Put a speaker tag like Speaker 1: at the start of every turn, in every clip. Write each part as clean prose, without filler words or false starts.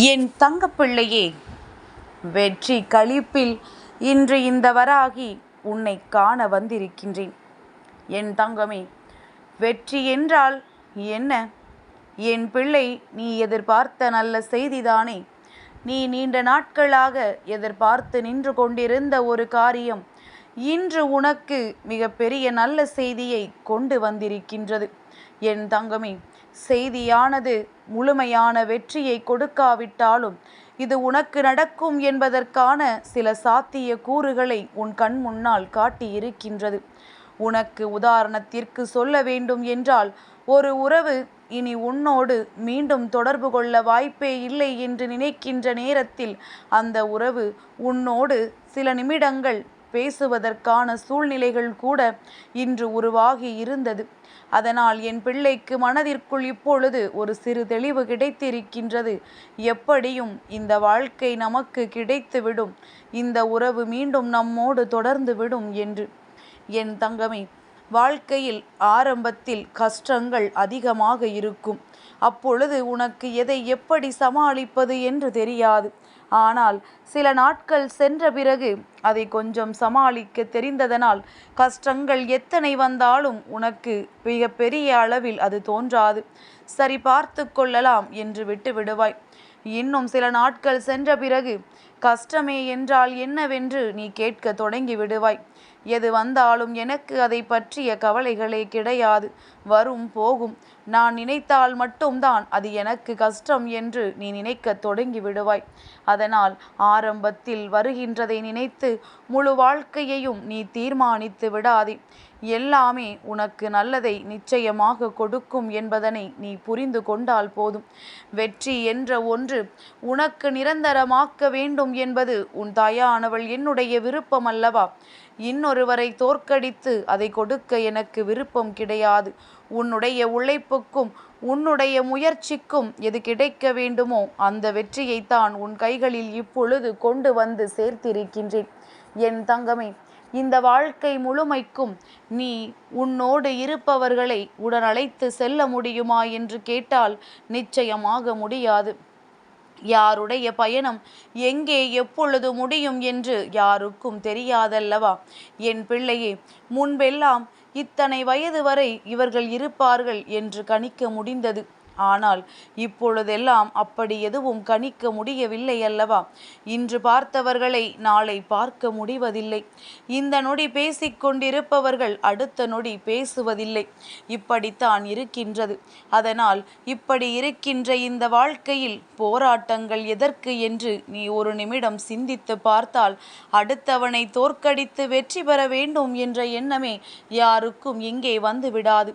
Speaker 1: என் தங்கப்பிள்ளையே, வெற்றி களிப்பில் இன்று இந்த வராகி உன்னை காண வந்திருக்கின்றேன். என் தங்கமே, வெற்றி என்றால் என்ன? என் பிள்ளை, நீ எதிர்பார்த்த நல்ல செய்திதானே? நீ நீண்ட நாட்களாக எதிர்பார்த்து நின்று கொண்டிருந்த ஒரு காரியம் இன்று உனக்கு மிகப்பெரிய நல்ல செய்தியை கொண்டு வந்திருக்கின்றது. என் தங்கமே, செய்தியானது முழுமையான வெற்றியை கொடுக்காவிட்டாலும் இது உனக்கு நடக்கும் என்பதற்கான சில சாத்திய கூறுகளை உன் கண் முன்னால் காட்டியிருக்கின்றது. உனக்கு உதாரணத்திற்கு சொல்ல வேண்டும் என்றால், ஒரு உறவு இனி உன்னோடு மீண்டும் தொடர்பு கொள்ள வாய்ப்பே இல்லை என்று நினைக்கின்ற நேரத்தில் அந்த உறவு உன்னோடு சில நிமிடங்கள் பேசுவதற்கான சூழ்நிலைகள் கூட இன்று உருவாகி இருந்தது. அதனால் என் பிள்ளைக்கு மனதிற்குள் இப்பொழுது ஒரு சிறு தெளிவு கிடைத்திருக்கின்றது. எப்படியும் இந்த வாழ்க்கை நமக்கு கிடைத்துவிடும், இந்த உறவு மீண்டும் நம்மோடு தொடர்ந்து விடும் என்று. என் தங்கமே, வாழ்க்கையில் ஆரம்பத்தில் கஷ்டங்கள் அதிகமாக இருக்கும். அப்பொழுது உனக்கு எதை எப்படி சமாளிப்பது என்று தெரியாது. ஆனால் சில நாட்கள் சென்ற பிறகு அதை கொஞ்சம் சமாளிக்க தெரிந்ததனால் கஷ்டங்கள் எத்தனை வந்தாலும் உனக்கு மிக பெரிய அளவில் அது தோன்றாது. சரி, பார்த்து கொள்ளலாம் என்று விட்டு விடுவாய். இன்னும் சில நாட்கள் சென்ற பிறகு கஷ்டமே என்றால் என்னவென்று நீ கேட்க தொடங்கி விடுவாய். எது வந்தாலும் எனக்கு அதை பற்றிய கவலைகளே கிடையாது, வரும் போகும், நான் நினைத்தால் மட்டும்தான் அது எனக்கு கஷ்டம் என்று நீ நினைக்க தொடங்கி விடுவாய். அதனால் ஆரம்பத்தில் வருகின்றதை நினைத்து முழு வாழ்க்கையையும் நீ தீர்மானித்து விடாதே. எல்லாமே உனக்கு நல்லதை நிச்சயமாக கொடுக்கும் என்பதனை நீ புரிந்து கொண்டால் போதும். வெற்றி என்ற ஒன்று உனக்கு நிரந்தரமாக்க வேண்டும் என்பது உன் தாயானவள் என்னுடைய விருப்பம் அல்லவா? இன்னொருவரை தோற்கடித்து அதை கொடுக்க எனக்கு விருப்பம் கிடையாது. உன்னுடைய உழைப்புக்கும் உன்னுடைய முயற்சிக்கும் எது கிடைக்க வேண்டுமோ அந்த வெற்றியைத்தான் உன் கைகளில் இப்பொழுது கொண்டு வந்து சேர்த்திருக்கின்றேன். என் தங்கமே, இந்த வாழ்க்கை முழுமைக்கும் நீ உன்னோடு இருப்பவர்களை உடன் அழைத்து செல்ல முடியுமா என்று கேட்டால் நிச்சயமாக முடியாது. யாருடைய பயணம் எங்கே எப்பொழுது முடியும் என்று யாருக்கும் தெரியாதல்லவா? என் பிள்ளையே, முன்பெல்லாம் இத்தனை வயது வரை இவர்கள் இருப்பார்கள் என்று கணிக்க முடிந்தது. ஆனால் இப்பொழுதெல்லாம் அப்படி எதுவும் கணிக்க முடியவில்லை அல்லவா? இன்று பார்த்தவர்களை நாளை பார்க்க முடிவதில்லை. இந்த நொடி பேசிக்கொண்டிருப்பவர்கள் அடுத்த நொடி பேசுவதில்லை. இப்படித்தான் இருக்கின்றது. அதனால் இப்படி இருக்கின்ற இந்த வாழ்க்கையில் போராட்டங்கள் எதற்கு என்று நீ ஒரு நிமிடம் சிந்தித்து பார்த்தால், அடுத்தவனை தோற்கடித்து வெற்றி பெற வேண்டும் என்ற எண்ணமே யாருக்கும் இங்கே வந்து விடாது.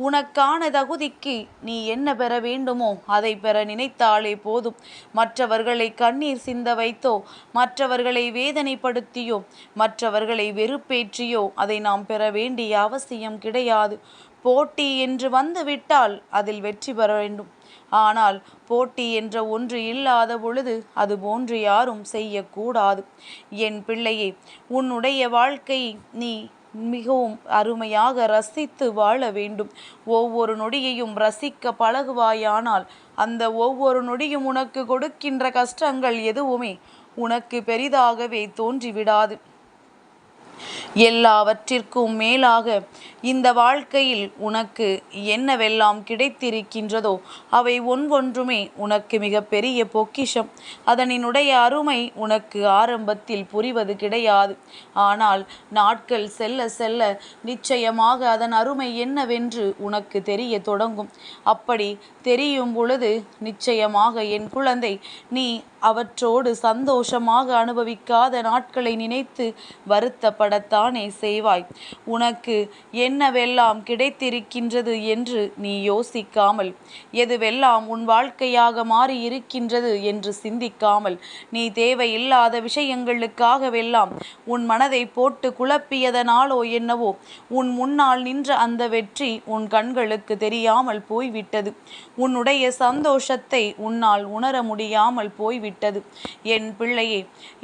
Speaker 1: உனக்கான தகுதிக்கு நீ என்ன பெற வேண்டுமோ அதை பெற நினைத்தாலே போதும். மற்றவர்களை கண்ணீர் சிந்த வைத்தோ, மற்றவர்களை வேதனைப்படுத்தியோ, மற்றவர்களை வெறுப்பேற்றியோ அதை நாம் பெற வேண்டிய அவசியம் கிடையாது. போட்டி என்று வந்துவிட்டால் அதில் வெற்றி பெற வேண்டும். ஆனால் போட்டி என்ற ஒன்று இல்லாத பொழுது அது போன்று யாரும் செய்யக்கூடாது. என் பிள்ளையே, உன்னுடைய வாழ்க்கை நீ மிகவும் அருமையாக ரசித்து வாழ வேண்டும். ஒவ்வொரு நொடியையும் ரசிக்க பழகுவாயானால் அந்த ஒவ்வொரு நொடியும் உனக்கு கொடுக்கின்ற கஷ்டங்கள் எதுவுமே உனக்கு பெரிதாகவே தோன்றிவிடாது. எல்லாவற்றிற்கும் மேலாக இந்த வாழ்க்கையில் உனக்கு என்னவெல்லாம் கிடைத்திருக்கின்றதோ அவை ஒன்றொன்றுமே உனக்கு மிக பெரிய பொக்கிஷம். அதனினுடைய அருமை உனக்கு ஆரம்பத்தில் புரிவது கிடையாது. ஆனால் நாட்கள் செல்ல செல்ல நிச்சயமாக அதன் அருமை என்னவென்று உனக்கு தெரிய தொடங்கும். அப்படி தெரியும் பொழுது நிச்சயமாக என் குழந்தை, நீ அவற்றோடு சந்தோஷமாக அனுபவிக்காத நாட்களை நினைத்து வருத்தப்படத்தானே செய்வாய். உனக்கு என்னவெல்லாம் கிடைத்திருக்கின்றது என்று நீ யோசிக்காமல், எதுவெல்லாம் உன் வாழ்க்கையாக மாறி இருக்கின்றது என்று சிந்திக்காமல், நீ தேவையில்லாத விஷயங்களுக்காகவெல்லாம் உன் மனதை போட்டு குழப்பியதனாலோ என்னவோ உன் முன்னால் நின்ற அந்த வெற்றி உன் கண்களுக்கு தெரியாமல் போய்விட்டது. உன்னுடைய சந்தோஷத்தை உன்னால் உணர முடியாமல் போய்விட்டது. வந்துவிட்டது. என் பிள்ளையே,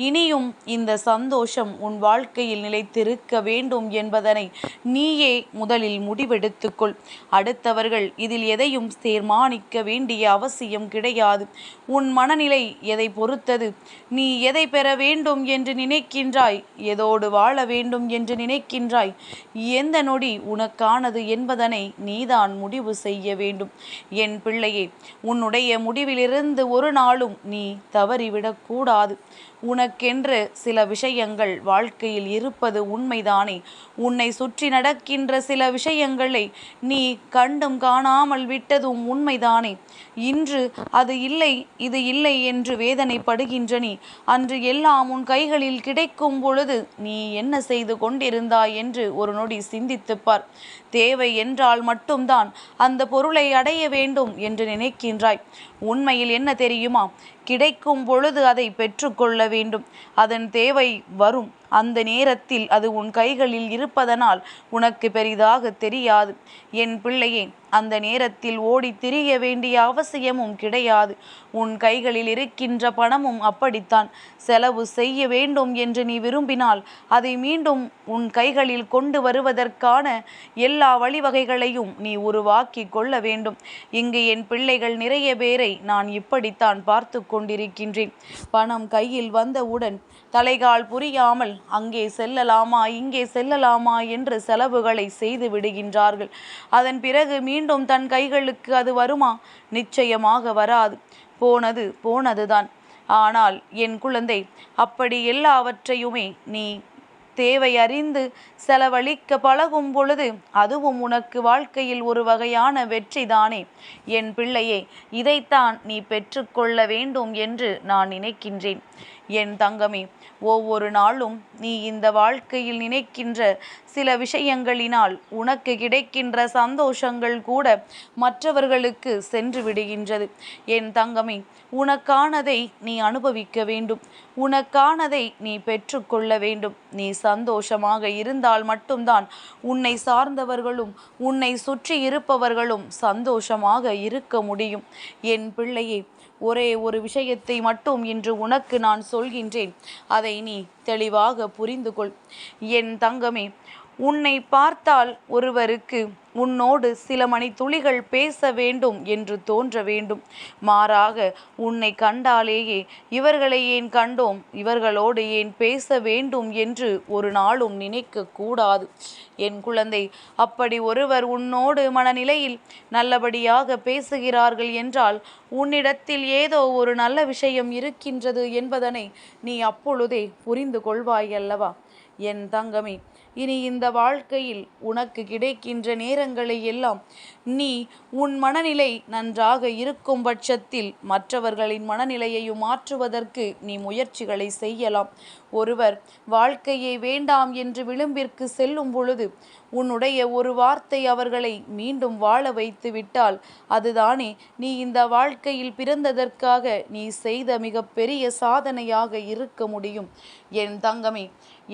Speaker 1: இனியும் இந்த சந்தோஷம் உன் வாழ்க்கையில் நிலைத்திருக்க வேண்டும் என்பதனை நீயே முதலில் முடிவெடுத்துக்கொள். அடுத்தவர்கள் இதில் எதையும் தீர்மானிக்க வேண்டிய அவசியம் கிடையாது. உன் மனநிலை எதை பொறுத்தது? நீ எதை பெற வேண்டும் என்று நினைக்கின்றாய்? எதோடு வாழ வேண்டும் என்று நினைக்கின்றாய்? எந்த நொடி உனக்கானது என்பதனை நீதான் முடிவு செய்ய வேண்டும். என் பிள்ளையே, உன்னுடைய முடிவிலிருந்து ஒரு நாளும் நீ தவறிவிடக்கூடாது. உனக்கென்று சில விஷயங்கள் வாழ்க்கையில் இருப்பது உண்மைதானே. உன்னை சுற்றி நடக்கின்ற சில விஷயங்களை நீ கண்டும் காணாமல் விட்டதும் உண்மைதானே. இன்று அது இல்லை, இது இல்லை என்று வேதனைப்படுகின்ற நீ, அன்று எல்லாம் உன் கைகளில் கிடைக்கும் பொழுது நீ என்ன செய்து கொண்டிருந்தாய் என்று ஒரு நொடி சிந்தித்துப்பார். தேவை என்றால் மட்டும்தான் அந்த பொருளை அடைய வேண்டும் என்று நினைக்கின்றாய். உண்மையில் என்ன தெரியுமா? கிடைக்கும் பொழுது அதை பெற்றுக்கொள்ள வேண்டும். அதன் தேவை வரும் அந்த நேரத்தில் அது உன் கைகளில் இருப்பதனால் உனக்கு பெரிதாக தெரியாது. என் பிள்ளையே, அந்த நேரத்தில் ஓடி திரிய வேண்டிய அவசியமும் கிடையாது. உன் கைகளில் இருக்கின்ற பணமும் அப்படித்தான். செலவு செய்ய வேண்டும் என்று நீ விரும்பினால் அதை மீண்டும் உன் கைகளில் கொண்டு வருவதற்கான எல்லா வழிவகைகளையும் நீ உருவாக்கி கொள்ள வேண்டும். இங்கு என் பிள்ளைகள் நிறைய பேரை நான் இப்படித்தான் பார்த்து கொண்டிருக்கின்றேன். பணம் கையில் வந்தவுடன் தலைகால் புரியாமல் அங்கே செல்லலாமா இங்கே செல்லலாமா என்று செலவுகளை செய்து விடுகின்றார்கள். அதன் பிறகு மீண்டும் தன் கைகளுக்கு அது வருமா? நிச்சயமாக வராது. போனது போனதுதான். ஆனால் என் குழந்தை, அப்படி எல்லாவற்றையுமே நீ தேவை அறிந்து செலவழிக்க பழகும் பொழுது அதுவும் உனக்கு வாழ்க்கையில் ஒரு வகையான வெற்றிதானே. என் பிள்ளையே, இதைத்தான் நீ பெற்றுக்கொள்ள வேண்டும் என்று நான் நினைக்கின்றேன். என் தங்கமே, ஒவ்வொரு நாளும் நீ இந்த வாழ்க்கையில் நினைக்கின்ற சில விஷயங்களினால் உனக்கு கிடைக்கின்ற சந்தோஷங்கள் கூட மற்றவர்களுக்கு சென்று விடுகின்றது. என் தங்கமே, உனக்கானதை நீ அனுபவிக்க வேண்டும். உனக்கானதை நீ பெற்றுக்கொள்ள வேண்டும். நீ சந்தோஷமாக இருந்தால் மட்டும்தான் உன்னை சார்ந்தவர்களும் உன்னை சுற்றி இருப்பவர்களும் சந்தோஷமாக இருக்க முடியும். என் பிள்ளையே, ஒரே ஒரு விஷயத்தை மட்டும் இன்று உனக்கு நான் சொல்கின்றேன். அதை நீ தெளிவாக புரிந்து கொள். என் தங்கமே, உன்னை பார்த்தால் ஒருவருக்கு உன்னோடு சில மணித்துளிகள் பேச வேண்டும் என்று தோன்ற வேண்டும். மாறாக உன்னை கண்டாலேயே இவர்களை ஏன் கண்டோம், இவர்களோடு ஏன் பேச வேண்டும் என்று ஒரு நாளும் நினைக்க கூடாது. என் குழந்தை, அப்படி ஒருவர் உன்னோடு மனநிலையில் நல்லபடியாக பேசுகிறார்கள் என்றால் உன்னிடத்தில் ஏதோ ஒரு நல்ல விஷயம் இருக்கின்றது என்பதனை நீ அப்பொழுதே புரிந்து கொள்வாய் அல்லவா? என் தங்கமே, இனி இந்த வாழ்க்கையில் உனக்கு கிடைக்கின்ற நேரங்களை எல்லாம் நீ உன் மனநிலை நன்றாக இருக்கும் பட்சத்தில் மற்றவர்களின் மனநிலையையும் மாற்றுவதற்கு நீ முயற்சிகளை செய்யலாம். ஒருவர் வாழ்க்கையை வேண்டாம் என்று விளிம்பிற்கு செல்லும் பொழுது உன்னுடைய ஒரு வார்த்தை அவர்களை மீண்டும் வாழ வைத்து விட்டால் அதுதானே நீ இந்த வாழ்க்கையில் பிறந்ததற்காக நீ செய்த மிக பெரிய சாதனையாக இருக்க முடியும். என் தங்கமே,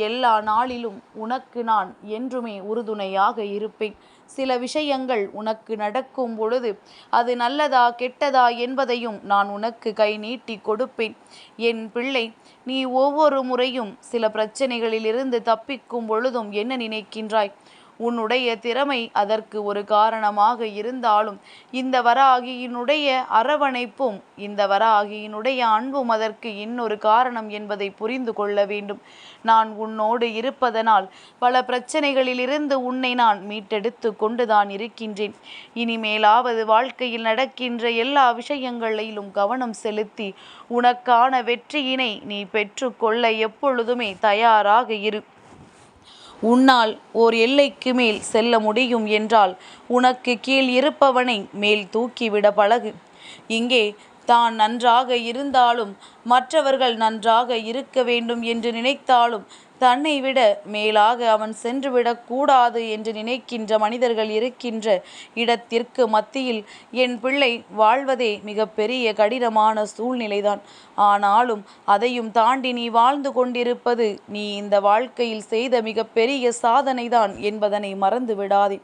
Speaker 1: எல்லா நாளிலும் உனக்கு நான் என்றுமே உறுதுணையாக இருப்பேன். சில விஷயங்கள் உனக்கு நடக்கும் பொழுது அது நல்லதா கெட்டதா என்பதையும் நான் உனக்கு கை நீட்டி கொடுப்பேன். என் பிள்ளை, நீ ஒவ்வொரு முறையும் சில பிரச்சனைகளிலிருந்து தப்பிக்கும் பொழுதும் என்ன நினைக்கின்றாய்? உன்னுடைய திறமை அதற்கு ஒரு காரணமாக இருந்தாலும் இந்த வராகியினுடைய அரவணைப்பும் இந்த வராகியினுடைய அன்பும் அதற்கு இன்னொரு காரணம் என்பதை புரிந்து கொள்ள வேண்டும். நான் உன்னோடு இருப்பதனால் பல பிரச்சனைகளிலிருந்து உன்னை நான் மீட்டெடுத்து கொண்டுதான் இருக்கின்றேன். இனிமேலாவது வாழ்க்கையில் நடக்கின்ற எல்லா விஷயங்களிலும் கவனம் செலுத்தி உனக்கான வெற்றியினை நீ பெற்றுக்கொள்ள எப்பொழுதுமே தயாராக இரு. உன்னால் ஓர் எல்லைக்கு மேல் செல்ல முடியும் என்றால் உனக்கு கீழ் இருப்பவனை மேல் தூக்கிவிட பழகு. இங்கே தான் நன்றாக இருந்தாலும் மற்றவர்கள் நன்றாக இருக்க வேண்டும் என்று நினைத்தாலும் தன்னை விட மேலாக அவன் சென்றுவிடக் கூடாது என்று நினைக்கின்ற மனிதர்கள் இருக்கின்ற இடத்திற்கு மத்தியில் என் பிள்ளை வாழ்வதே மிகப்பெரிய கடினமான சூழ்நிலைதான். ஆனாலும் அதையும் தாண்டி நீ வாழ்ந்து கொண்டிருப்பது நீ இந்த வாழ்க்கையில் செய்த மிகப்பெரிய சாதனைதான் என்பதனை மறந்து விடாதே.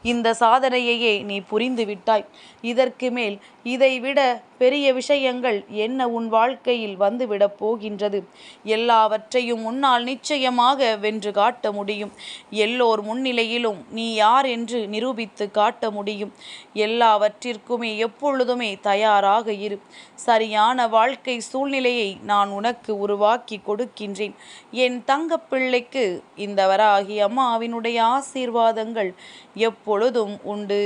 Speaker 1: இந்த சாதனையையே நீ புரிந்து விட்டாய். இதற்கு மேல் இதைவிட பெரிய விஷயங்கள் என்ன உன் வாழ்க்கையில் வந்துவிடப் போகின்றது? எல்லாவற்றையும் உன்னால் நிச்சயமாக வென்று காட்ட முடியும். எல்லோர் முன்னிலையிலும் நீ யார் என்று நிரூபித்து காட்ட முடியும். எல்லாவற்றிற்குமே எப்பொழுதுமே தயாராக இரு. சரியான வாழ்க்கை சூழ்நிலையை நான் உனக்கு உருவாக்கி கொடுக்கின்றேன். என் தங்கப்பிள்ளைக்கு இந்த வராகி அம்மாவினுடைய ஆசீர்வாதங்கள் எப்பொழுதும் உண்டு.